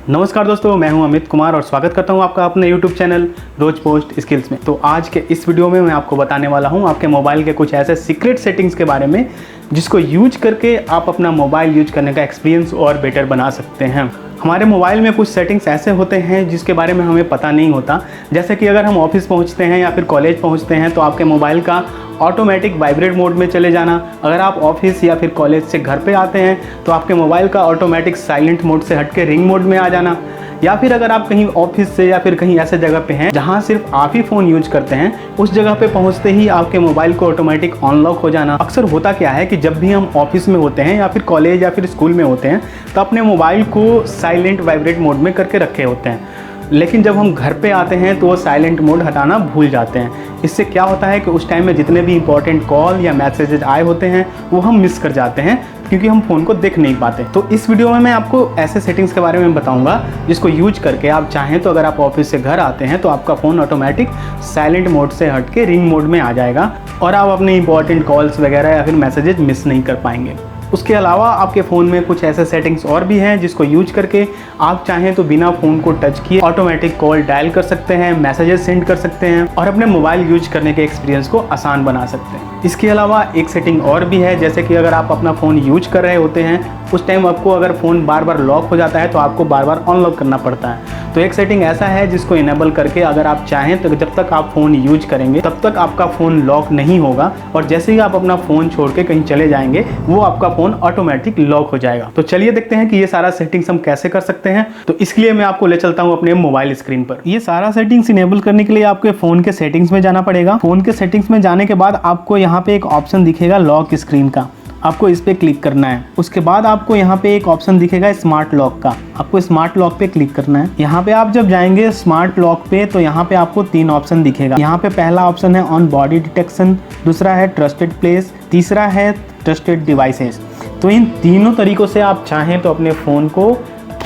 नमस्कार दोस्तों, मैं हूं अमित कुमार और स्वागत करता हूं आपका अपने YouTube चैनल रोज पोस्ट स्किल्स में। तो आज के इस वीडियो में मैं आपको बताने वाला हूं आपके मोबाइल के कुछ ऐसे सीक्रेट सेटिंग्स के बारे में जिसको यूज करके आप अपना मोबाइल यूज करने का एक्सपीरियंस और बेटर बना सकते हैं। हमारे मोबाइल में कुछ सेटिंग्स ऐसे होते हैं जिसके बारे में हमें पता नहीं होता। जैसे कि अगर हम ऑफिस पहुंचते हैं या फिर कॉलेज पहुंचते हैं तो आपके मोबाइल का ऑटोमेटिक वाइब्रेट मोड में चले जाना। अगर आप ऑफिस या फिर कॉलेज से घर पे आते हैं तो आपके मोबाइल का ऑटोमेटिक साइलेंट मोड से हट के रिंग मोड में आ जाना। या फिर अगर आप कहीं ऑफिस से या फिर कहीं ऐसे जगह पे हैं जहां सिर्फ आप ही फ़ोन यूज करते हैं, उस जगह पे पहुंचते ही आपके मोबाइल को ऑटोमेटिक अनलॉक हो जाना। अक्सर होता क्या है कि जब भी हम ऑफिस में होते हैं या फिर कॉलेज या फिर स्कूल में होते हैं तो अपने मोबाइल को साइलेंट वाइब्रेट मोड में करके रखे होते हैं, लेकिन जब हम घर पे आते हैं तो वो साइलेंट मोड हटाना भूल जाते हैं। इससे क्या होता है कि उस टाइम में जितने भी इंपॉर्टेंट कॉल या मैसेजेस आए होते हैं वो हम मिस कर जाते हैं क्योंकि हम फ़ोन को देख नहीं पाते। तो इस वीडियो में मैं आपको ऐसे सेटिंग्स के बारे में बताऊंगा जिसको यूज करके आप चाहें तो अगर आप ऑफिस से घर आते हैं तो आपका फ़ोन ऑटोमेटिक साइलेंट मोड से हट के रिंग मोड में आ जाएगा और आप अपने इंपॉर्टेंट कॉल्स वगैरह या फिर मैसेजेस मिस नहीं कर पाएंगे। उसके अलावा आपके फ़ोन में कुछ ऐसे सेटिंग्स और भी हैं जिसको यूज करके आप चाहें तो बिना फ़ोन को टच किए ऑटोमेटिक कॉल डायल कर सकते हैं, मैसेजेस सेंड कर सकते हैं और अपने मोबाइल यूज करने के एक्सपीरियंस को आसान बना सकते हैं। इसके अलावा एक सेटिंग और भी है, जैसे कि अगर आप अपना फ़ोन यूज कर रहे होते हैं उस टाइम आपको अगर फ़ोन बार बार लॉक हो जाता है तो आपको बार बार अनलॉक करना पड़ता है। तो एक सेटिंग ऐसा है जिसको इनेबल करके अगर आप चाहें तो जब तक आप फ़ोन यूज करेंगे तब तक आपका फ़ोन लॉक नहीं होगा और जैसे ही आप अपना फ़ोन छोड़ के कहीं चले जाएंगे वो आपका फ़ोन ऑटोमेटिक लॉक हो जाएगा। तो चलिए देखते हैं कि ये सारा सेटिंग्स हम कैसे कर सकते हैं। तो इसके लिए मैं आपको ले चलता हूँ अपने मोबाइल स्क्रीन पर। ये सारा सेटिंग्स इनेबल करने के लिए आपके फ़ोन के सेटिंग्स में जाना पड़ेगा। फ़ोन के सेटिंग्स में जाने के बाद आपको यहाँ पे एक ऑप्शन दिखेगा लॉक स्क्रीन का, आपको इस पे क्लिक करना है। उसके बाद आपको यहाँ पे एक ऑप्शन दिखेगा स्मार्ट लॉक का, आपको स्मार्ट लॉक पे क्लिक करना है। यहाँ पे आप जब जाएंगे स्मार्ट लॉक पे तो यहाँ पे आपको 3 ऑप्शन दिखेगा। यहाँ पे पहला ऑप्शन है ऑन बॉडी डिटेक्शन, दूसरा है ट्रस्टेड प्लेस, तीसरा है ट्रस्टेड डिवाइसेस। तो इन तीनों तरीकों से आप चाहें तो अपने फ़ोन को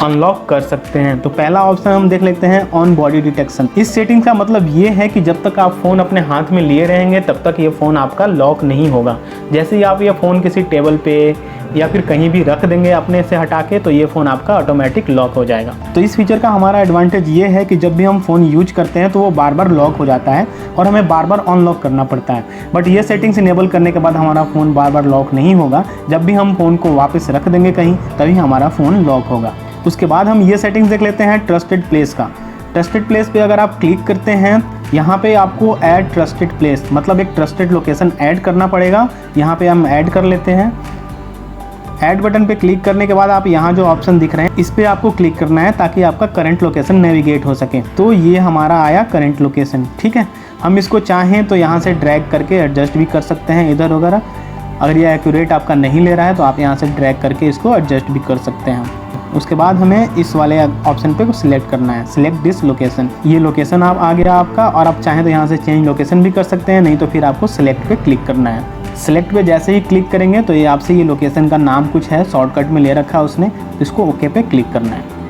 अनलॉक कर सकते हैं। तो पहला ऑप्शन हम देख लेते हैं ऑन बॉडी डिटेक्शन। इस सेटिंग का मतलब ये है कि जब तक आप फ़ोन अपने हाथ में लिए रहेंगे तब तक ये फ़ोन आपका लॉक नहीं होगा। जैसे ही आप ये फ़ोन किसी टेबल पे या फिर कहीं भी रख देंगे अपने से हटा के तो ये फ़ोन आपका ऑटोमेटिक लॉक हो जाएगा। तो इस फीचर का हमारा एडवांटेज ये है कि जब भी हम फ़ोन यूज करते हैं तो वो बार बार लॉक हो जाता है और हमें बार बार अनलॉक करना पड़ता है। बट ये सेटिंग्स इनेबल करने के बाद हमारा फ़ोन बार बार लॉक नहीं होगा। जब भी हम फ़ोन को वापस रख देंगे कहीं तभी हमारा फ़ोन लॉक होगा। उसके बाद हम ये सेटिंग्स देख लेते हैं ट्रस्टेड प्लेस का। ट्रस्टेड प्लेस पे अगर आप क्लिक करते हैं यहाँ पे आपको ऐड ट्रस्टेड प्लेस मतलब एक ट्रस्टेड लोकेशन ऐड करना पड़ेगा। यहाँ पे हम ऐड कर लेते हैं। ऐड बटन पे क्लिक करने के बाद आप यहाँ जो ऑप्शन दिख रहे हैं इस पे आपको क्लिक करना है ताकि आपका करंट लोकेशन नेविगेट हो सके। तो ये हमारा आया करंट लोकेशन, ठीक है। हम इसको चाहें तो यहाँ से ड्रैग करके एडजस्ट भी कर सकते हैं इधर वगैरह। अगर ये एक्यूरेट आपका नहीं ले रहा है तो आप यहाँ से ड्रैग करके इसको एडजस्ट भी कर सकते हैं। उसके बाद हमें इस वाले ऑप्शन पे को सिलेक्ट करना है, सिलेक्ट दिस लोकेशन। ये लोकेशन आप आ गया आपका और आप चाहें तो यहाँ से चेंज लोकेशन भी कर सकते हैं, नहीं तो फिर आपको सिलेक्ट पे क्लिक करना है। सिलेक्ट पे जैसे ही क्लिक करेंगे तो ये आपसे ये लोकेशन का नाम कुछ है शॉर्टकट में ले रखा है उसने, इसको ओके पे क्लिक करना है।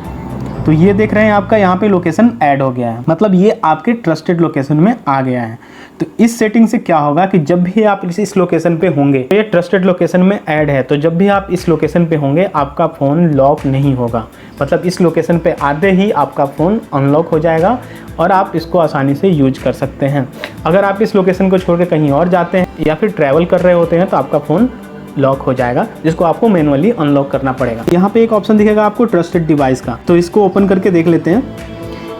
तो ये देख रहे हैं आपका यहाँ पे लोकेशन ऐड हो गया है, मतलब ये आपके ट्रस्टेड लोकेशन में आ गया है। तो इस सेटिंग से क्या होगा कि जब भी आप इस लोकेशन पे होंगे तो ये ट्रस्टेड लोकेशन में ऐड है, तो जब भी आप इस लोकेशन पे होंगे आपका फ़ोन लॉक नहीं होगा। मतलब इस लोकेशन पे आते ही आपका फ़ोन अनलॉक हो जाएगा और आप इसको आसानी से यूज कर सकते हैं। अगर आप इस लोकेशन को छोड़ के कहीं और जाते हैं या फिर ट्रैवल कर रहे होते हैं तो आपका फ़ोन लॉक हो जाएगा, जिसको आपको मैनुअली अनलॉक करना पड़ेगा। यहाँ पे एक ऑप्शन दिखेगा आपको ट्रस्टेड डिवाइस का, तो इसको ओपन करके देख लेते हैं।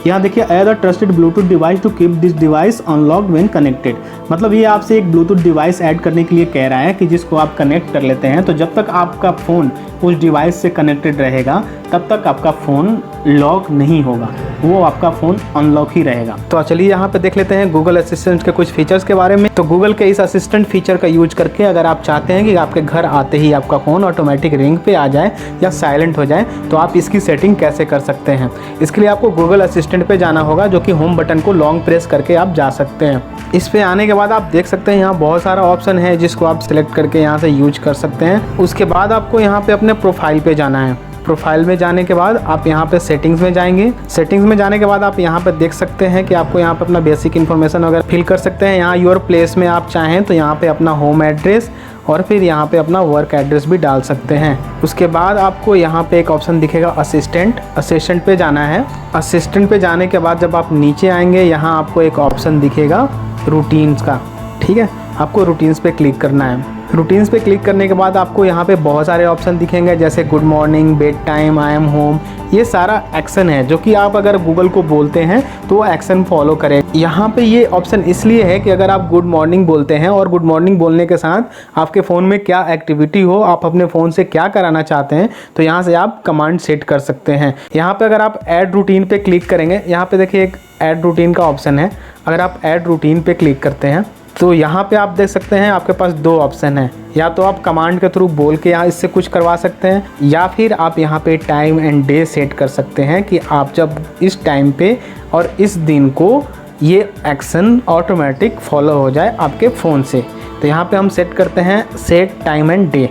यहाँ देखिए add a trusted Bluetooth device to keep this device unlocked when connected. मतलब ये आपसे एक ब्लूटूथ डिवाइस ऐड करने के लिए कह रहा है कि जिसको आप कनेक्ट कर लेते हैं तो जब तक आपका फ़ोन उस डिवाइस से कनेक्टेड रहेगा तब तक आपका फ़ोन लॉक नहीं होगा, वो आपका फ़ोन अनलॉक ही रहेगा। तो चलिए यहाँ पे देख लेते हैं गूगल असिस्टेंट के कुछ फीचर्स के बारे में। तो गूगल के इस असिस्टेंट फीचर का यूज करके अगर आप चाहते हैं कि आपके घर आते ही आपका फ़ोन ऑटोमेटिक रिंग पे आ जाए या साइलेंट हो जाए तो आप इसकी सेटिंग कैसे कर सकते हैं। इसके लिए आपको गूगल असिस्टेंट पे जाना होगा, जो कि होम बटन को लॉन्ग प्रेस करके आप जा सकते हैं। इस पे आने के बाद आप देख सकते हैं यहाँ बहुत सारा ऑप्शन है जिसको आप सिलेक्ट करके यहाँ से यूज कर सकते हैं। उसके बाद आपको यहाँ पे अपने प्रोफाइल पे जाना है। प्रोफाइल में जाने के बाद आप यहाँ पे सेटिंग्स में जाएंगे। सेटिंग्स में जाने के बाद आप यहाँ पे देख सकते हैं कि आपको यहाँ पे अपना बेसिक इन्फॉर्मेशन वगैरह फिल कर सकते हैं। यहाँ योर प्लेस में आप चाहें तो यहाँ पे अपना होम एड्रेस और फिर यहाँ पे अपना वर्क एड्रेस भी डाल सकते हैं। उसके बाद आपको यहाँ पे एक ऑप्शन दिखेगा असिस्टेंट पे जाना है। असिस्टेंट पे जाने के बाद जब आप नीचे आएंगे, यहाँ आपको एक ऑप्शन दिखेगा रूटीन्स का, ठीक है। आपको रूटीन्स पे क्लिक करना है। रूटीन्स पे क्लिक करने के बाद आपको यहाँ पे बहुत सारे ऑप्शन दिखेंगे, जैसे good morning, bed time, I am home. ये सारा एक्शन है जो कि आप अगर गूगल को बोलते हैं तो वो एक्शन फॉलो करे। यहाँ पे ये ऑप्शन इसलिए है कि अगर आप गुड मॉर्निंग बोलते हैं और गुड मॉर्निंग बोलने के साथ आपके फ़ोन में क्या एक्टिविटी हो, आप अपने फ़ोन से क्या कराना चाहते हैं, तो यहाँ से आप कमांड सेट कर सकते हैं। यहाँ पे अगर आप ऐड रूटीन पे क्लिक करेंगे, यहाँ पे देखिए एक ऐड रूटीन का ऑप्शन है। अगर आप ऐड रूटीन पे क्लिक करते हैं तो यहाँ पे आप देख सकते हैं आपके पास दो ऑप्शन है। या तो आप कमांड के थ्रू बोल के यहाँ इससे कुछ करवा सकते हैं, या फिर आप यहाँ पे टाइम एंड डे सेट कर सकते हैं कि आप जब इस टाइम पे और इस दिन को ये एक्शन ऑटोमेटिक फॉलो हो जाए आपके फ़ोन से। तो यहाँ पे हम सेट करते हैं सेट टाइम एंड डे,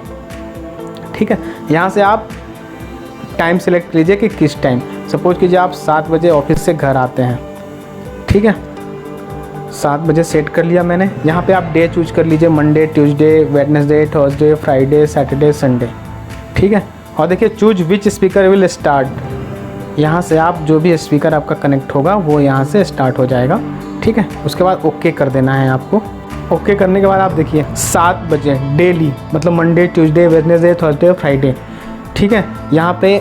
ठीक है। यहाँ से आप टाइम सेलेक्ट कीजिए कि किस टाइम। सपोज कीजिए आप 7 बजे ऑफिस से घर आते हैं, ठीक है। 7 बजे सेट कर लिया मैंने। यहाँ पे आप डे चूज कर लीजिए, Monday, Tuesday, Wednesday, Thursday, Friday, Saturday, Sunday, ठीक है। और देखिए choose which speaker will start. यहाँ से आप जो भी स्पीकर आपका कनेक्ट होगा वो यहाँ से स्टार्ट हो जाएगा, ठीक है। उसके बाद ओके कर देना है आपको। ओके करने के बाद आप देखिए 7 बजे डेली, मतलब Monday, Tuesday, Wednesday, Thursday, Friday, ठीक है। यहाँ पे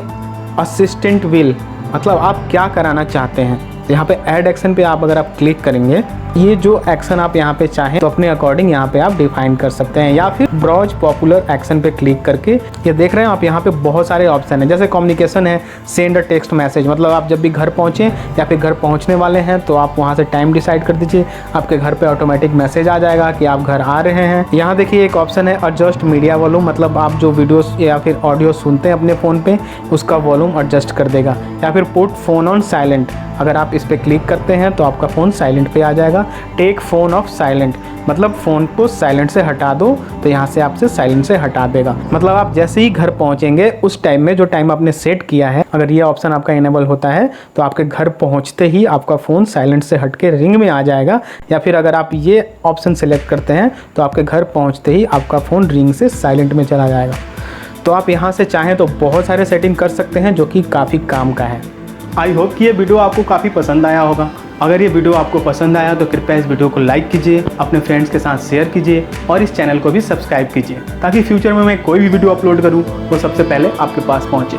असिस्टेंट विल, मतलब आप क्या कराना चाहते हैं। यहाँ पे ऐड एक्शन पे आप अगर आप क्लिक करेंगे, ये जो एक्शन आप यहाँ पे चाहें तो अपने अकॉर्डिंग यहाँ पे आप डिफाइन कर सकते हैं। या फिर ब्राउज पॉपुलर एक्शन पे क्लिक करके ये देख रहे हैं आप, यहाँ पे बहुत सारे ऑप्शन है। जैसे कम्युनिकेशन है, सेंड अ टेक्स्ट मैसेज, मतलब आप जब भी घर पहुँचें या फिर घर पहुँचने वाले हैं तो आप वहाँ से टाइम डिसाइड कर दीजिए, आपके घर पे ऑटोमेटिक मैसेज आ जाएगा कि आप घर आ रहे हैं। यहाँ देखिए एक ऑप्शन है एडजस्ट मीडिया वॉल्यूम, मतलब आप जो वीडियोस या फिर ऑडियो सुनते हैं अपने फ़ोन पे उसका वॉल्यूम एडजस्ट कर देगा। या फिर पुट फ़ोन ऑन साइलेंट, अगर आप इस पर क्लिक करते हैं तो आपका फ़ोन साइलेंट पे आ जाएगा। टेक फ़ोन ऑफ साइलेंट, मतलब फ़ोन को साइलेंट से हटा दो, तो यहाँ से आपसे साइलेंट से हटा देगा। मतलब आप जैसे ही घर पहुँचेंगे उस टाइम में जो टाइम आपने सेट किया है, अगर ये ऑप्शन आपका इनेबल होता है तो आपके घर पहुँचते ही आपका फ़ोन साइलेंट से हट के रिंग में आ जाएगा। या फिर अगर आप ये ऑप्शन सेलेक्ट करते हैं तो आपके घर पहुँचते ही आपका फ़ोन रिंग से साइलेंट में चला जाएगा। तो आप यहाँ से चाहें तो बहुत सारे सेटिंग कर सकते हैं जो कि काफ़ी काम का है। आई होप कि ये वीडियो आपको काफ़ी पसंद आया होगा। अगर ये वीडियो आपको पसंद आया तो कृपया इस वीडियो को लाइक कीजिए, अपने फ्रेंड्स के साथ शेयर कीजिए और इस चैनल को भी सब्सक्राइब कीजिए, ताकि फ्यूचर में मैं कोई भी वीडियो अपलोड करूं वो सबसे पहले आपके पास पहुंचे।